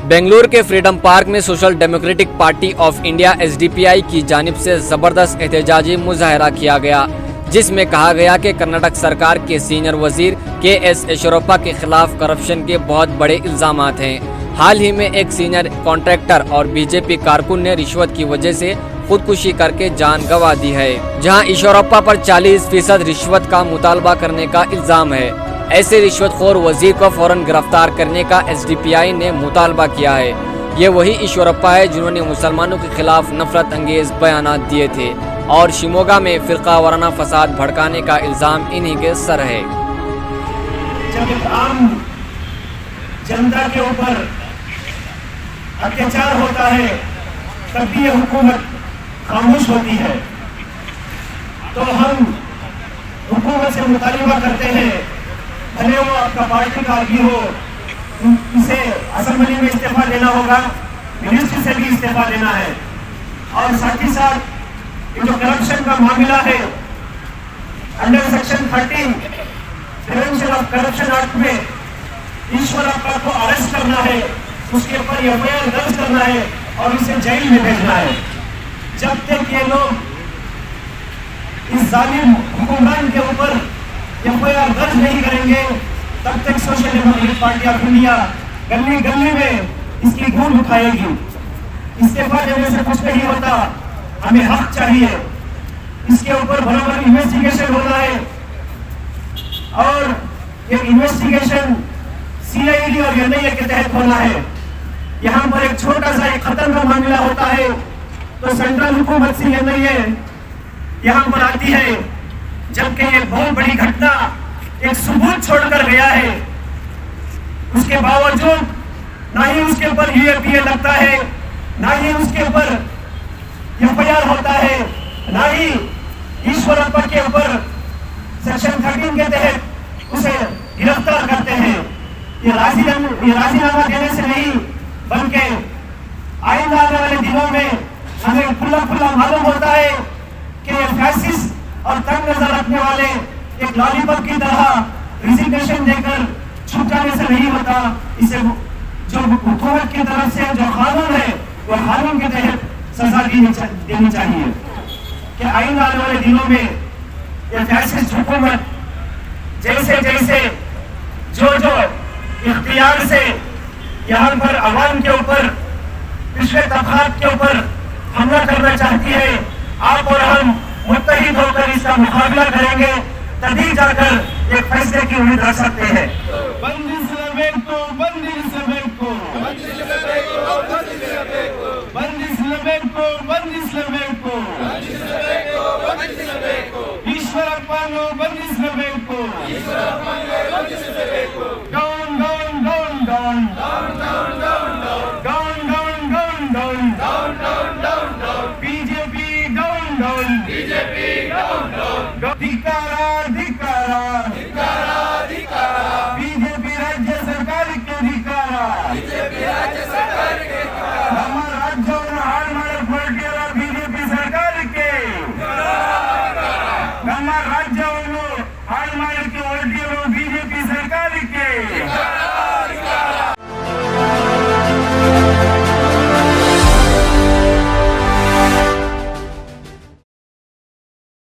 बेंगलुरु के freedom park में social democratic party of India (SDPI) की जानिब से जबरदस्त एहतजाजी मुजाहरा किया गया, जिसमें कहा गया कि कर्नाटक सरकार के सीनियर वजीर के.एस. येचुरप्पा के खिलाफ करप्शन के बहुत बड़े इल्जामात हैं। हाल ही में एक सीनियर कॉन्ट्रैक्टर और बीजेपी कारकुन ने रिश्वत की वजह से खुदकुशी करके जान गंवा दी है, जहां येचुरप्पा पर 40% रिश्वत का मुतालबा करने का इल्जाम है। ऐसे रिश्वतखोर वजीर को फौरन गिरफ्तार करने का एसडीपीआई ने मुतालबा किया है। ये वही येचुरप्पा है जिन्होंने मुसलमानों के खिलाफ नफरत अंगेज बयानात दिए थे और शिमोगा में फिरका वाराना फसाद भड़काने का इल्जाम इन्हीं के सर है। जब एक आम जनता के ऊपर अत्याचार होता है तब भी ये हुकूमत खामोश होती है, तो हम हुकूमत से मुतालिबा करते हैं, भले वो आपका पार्टी का भी हो, इसे असेंबली में इस्तीफा देना होगा, मिनिस्ट्री से भी इस्तीफा देना है। और साथ ही साथ ये जो करप्शन का मामला है, under section 13 prevention of corruption act में येचुरप्पा को अरेस्ट करना है, उसके ऊपर एफआईआर दर्ज करना है और उसे जेल में भेजना है। जब तक ये लोग इस जालिम हुक्मरान के ऊपर एफआईआर दर्ज नहीं करेंगे, तब तक social democratic party of India गली गली में इसकी गूंज उठाएगी। इस्तीफा देने से कुछ नहीं होता, हमें हक चाहिए। इसके ऊपर बराबर इन्वेस्टिगेशन होना है और ये इन्वेस्टिगेशन सीआईडी और एनआईए के तहत होना है। यहाँ पर एक छोटा सा एक खतरनाक का मामला होता है तो सेंट्रल हुकूमत से एनआईए यहाँ पर आती है, जबकि ये बहुत बड़ी घटना एक सबूत छोड़कर गया है। उसके बावजूद ना ही उसके ऊपर यूएपीए लगता है, ना ही उसके ऊपर एफआईआर होता है, ना ही येचुरप्पा के ऊपर सेक्शन 13 के तहत उसे गिरफ्तार करते हैं। ये राजीनामा देने से नहीं, बल्कि आइंदा आने वाले दिनों में हमें खुला खुला मालूम होता है कि ये फैसिस्ट और तंग नजर रखने वाले एक लॉलीपॉप की तरह रिजिग्नेशन देकर छुप जाने से नहीं होता। इसे जो हुकूमत की तरफ से जो कानून है वो कानून के तहत सजा देनी चाहिए कि आइंदा आने वाले दिनों में ये फैसिस्ट हुकूमत जैसे जैसे जो इख्तियार से यहाँ पर अवाम के ऊपर, पिछले तबकात के ऊपर हमला करना चाहती है, आप और हम मुत्तहिद होकर इसका मुकाबला करेंगे, तभी जाकर एक फैसले की उम्मीद रख सकते हैं। बीजेपी राज्य सरकार के धिक्कार, ನಮ್ಮ ರಾಜ್ಯವನ್ನು ಹಾಳು ಮಾಡಲು ಹೊರಟಿರುವ ಬಿಜೆಪಿ ಸರ್ಕಾರಕ್ಕೆ ನಮ್ಮ ರಾಜ್ಯ